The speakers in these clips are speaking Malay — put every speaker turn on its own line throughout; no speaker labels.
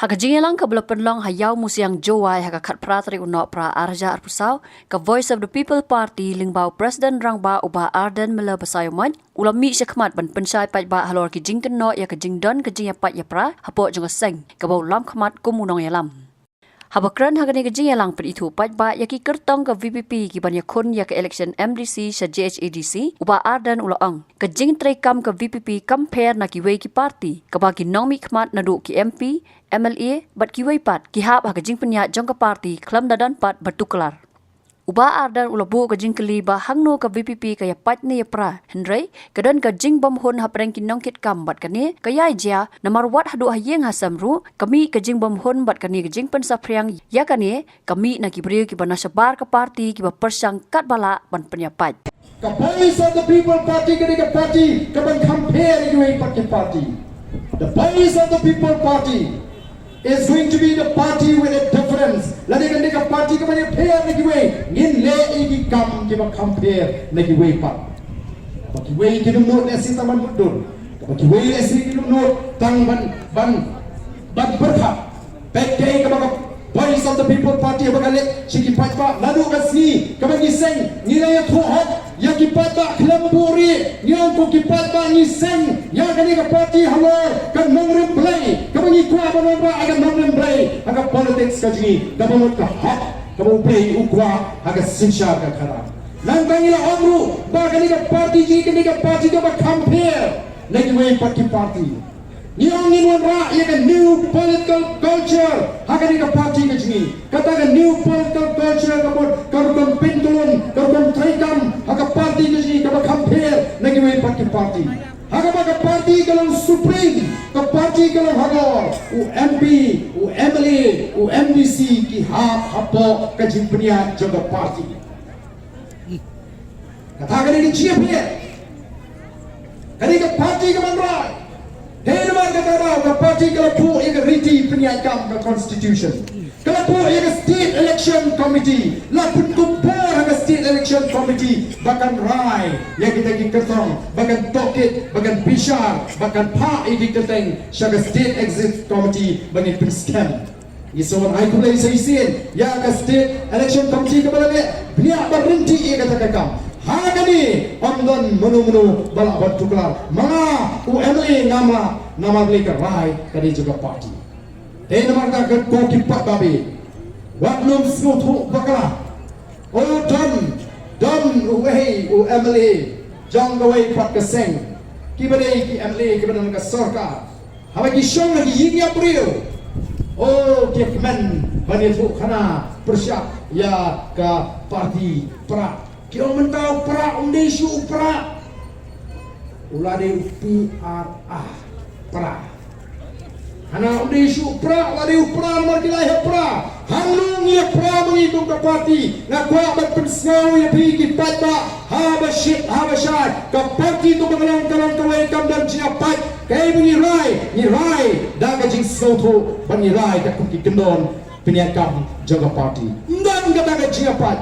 Haka jingelang ka belapendlong hayau musiang jowai haka kat pratri unok pra arja arpusau ka Voice of the People Party lingbau Presiden rangba uba Ardent mela basayomon ulami syakmat ban pensai pat ba halor ki jingken no ya ka jingdon ka jing ya pat ya pra hapo jonga seng ka bau lam khamat kumunong ya lam. Habakran hagani ka jingelang pet itu pat ba ya ki kertong ka VPP ki ban ya kun ya ka election MDC sa JHADC uba Ardent ulaang ka jing trekam ka VPP compare na ki wei ki party ka ba ki nongmi khmat na du ki MP MLA bat ki wei pat ki hap ha ka jing penya jong ka party klam dadan pat batuklar. Uba Ardent ulabu ka jing keli ba hangno ka VPP ka ya pat ni ya pra hendrai kadan ka Jingbym hun ha preng ki nongkit kam bat kani ka ya ja namar wat hadu hayeng hasamru kami ka Jingbym hun bat kani ka jing pen sapriang ya kani kami na ki brio ki bana sabar ka party ki ba persang kat bala ban penya pat.
The Voice of the People Party kani ka party ka ban compare ni wei pat ki party. The Voice of the People Party is going to be the party with a difference. Lagi kan dekat party ke banyak pair lagi way. Ngin le iki kam kita compare lagi way pat. Bagi way kita note lesi taman betul. Bagi way lesi kita note tang ban berkah. Bagai ke bagi Voice of the People Party bagale siki pat pa lalu kasni ke bagi seng nilai tuhat ya ki pat ba kelamburi yang ko ki pat ba ni seng ya kan dekat party halo kan nongrim play ke bagi kuah ba akan nongrim play aga politics ka jini ka mo ka hak ka mo play ukwa aga sinsha ka khara nangkang ila amru ba kan dekat party ji kan dekat party ka ba compare lagi way party Yang ingin ra ia kan new political culture haka ni ka party ka jini kata ka new political culture ka bod karukam pintulun karukam traikam haka party ka jini ka ba compare lagi way party haka ba ka party ka lang supreme ka party ka lang hagor u MP u MLA u MDC ki hapo ka jimpnia jaga party kata ka ni chief here kani ka party ka man ra Hei naman kata ka party kalau pu ia riti penyiapkan ke constitution. Kalau pu ia state election committee, lapun kupor ke state election committee bahkan rai yang kita kertong, bahkan tokit, bahkan pisar, bahkan pa iki keteng syaga state exit committee bagi penscam. Iso ai kulai saisin ya ke state election committee ke balade biar berhenti ia kata kakam. Hagani ondan menu balak bertukar mga UMA nama mereka rai kali juga parti. Hei nama kita kau kipat babi. Waknum semua bakala. Oh don uwei UMA jang gawai pat keseng. Kibadai ki MLA kibadai ke sorka. Habagi syong lagi Ïing April. Oh kekmen bani tu kana persiap ya ke parti Prah. Kau mentau Prah undi su Prah ulade Prah hana undi su Prah ulade Prah margilai Prah hanung ya Prah mengitung ke parti ngakwa berpensau ya pergi patba habashit habashad ke parti tu mengalang kawai kam dan siapat kai bunyi rai dah kajing sautu bunyi rai tak kuki gendon peniakam jaga parti dan kata kajing apat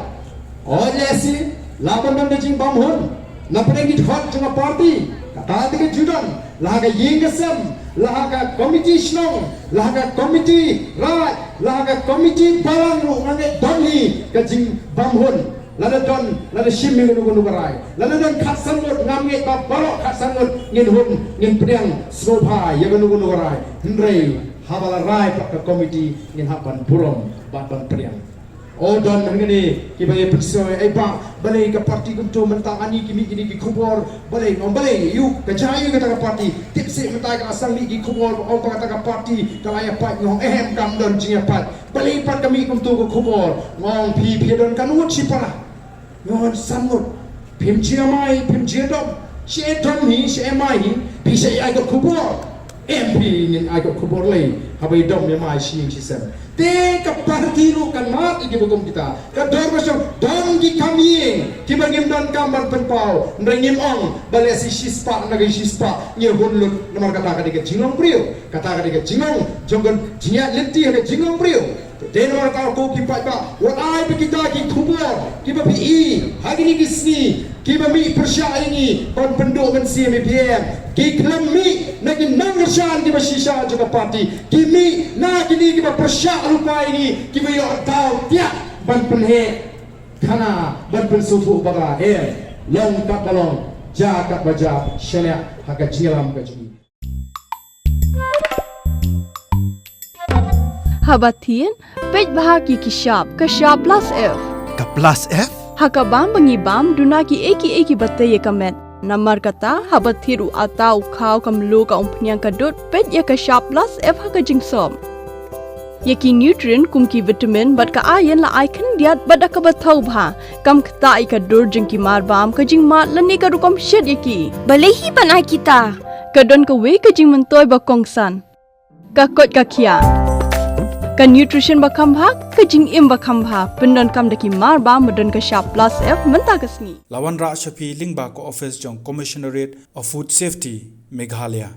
oleh si laban dan Jingbym hun na pergi hot dengan parti kata tiga judan laga Ïing kesem laga komiti Shillong laga komiti rai laga komiti balang ngangai donli ke Jingbym hun lada shimmi gunu rai lada khasanut ngamge ka barok khasanut ngin hun ngin priang sopa ya gunu rai hendrei habala rai ke komiti ngin hapan purom ban priang Oh dan mengene kibai persoal apa balai ke parti kuntu mentangani kimi kini ki kubur balai ngombalai you kejayu kata ke parti tipsi mentai ke asal ni ki kubur orang kata ke parti kalaya pat ngong kam don jia pat balai pat kami kuntu ke kubur ngong pi don kanut sipara ngong sanut pim jia mai pim jia dom si eton ni si mai pi si ai ke kubur MP ni ai ke kubur lai habai dom ni mai si sem Teka parti lu kan mat iki hukum kita. Kador masuk dong di kami ki bagim dan kamar penpau nrengim ong bale si sispa nagi sispa nye hunlut nomor kata ka Jinglong Priu kata ka Jinglong jonggon jinya lenti ka Jinglong Priu den nomor ta ko ki pa ba wat ai pe kita ki khubor ki ba pi hari ni kisni kita mi persya ini kon penduk mensi mi PM kita mi nak nang shan kita shisha juga parti kimi nak ini kita persya rupa ini kita yo tahu tiap ban penhe kana ban pensufu baga long kat balong jagat baja syariah hak cilam ke jadi
Habatin, Pait bahagi kishap, kashap plus F.
Ka plus F?
Hakabam bangibam dunaki eki batay kamet. Namar kata habathiru atau kau kamlu ka umpnyang kadut Pait ya kashap plus F haka jingsom. Yaki nutrient kumki vitamin bat ka ayan la icon diat bat ka bathau bha. Kam kta ikadur jingki marbam ka jingmat lani ka rukom shed yaki.
Balehi panai kita.
Kadon ka we ka jing mentoy ba kongsan. Ka kot ka kia. Ka nutrition bakam bha ka Jingbym bakam bha pendon kam daki marba medon ka sharp plus F menta kasni
Lawan Ra Shapi Lingba ko office jong Commissionerate of Food Safety Meghalaya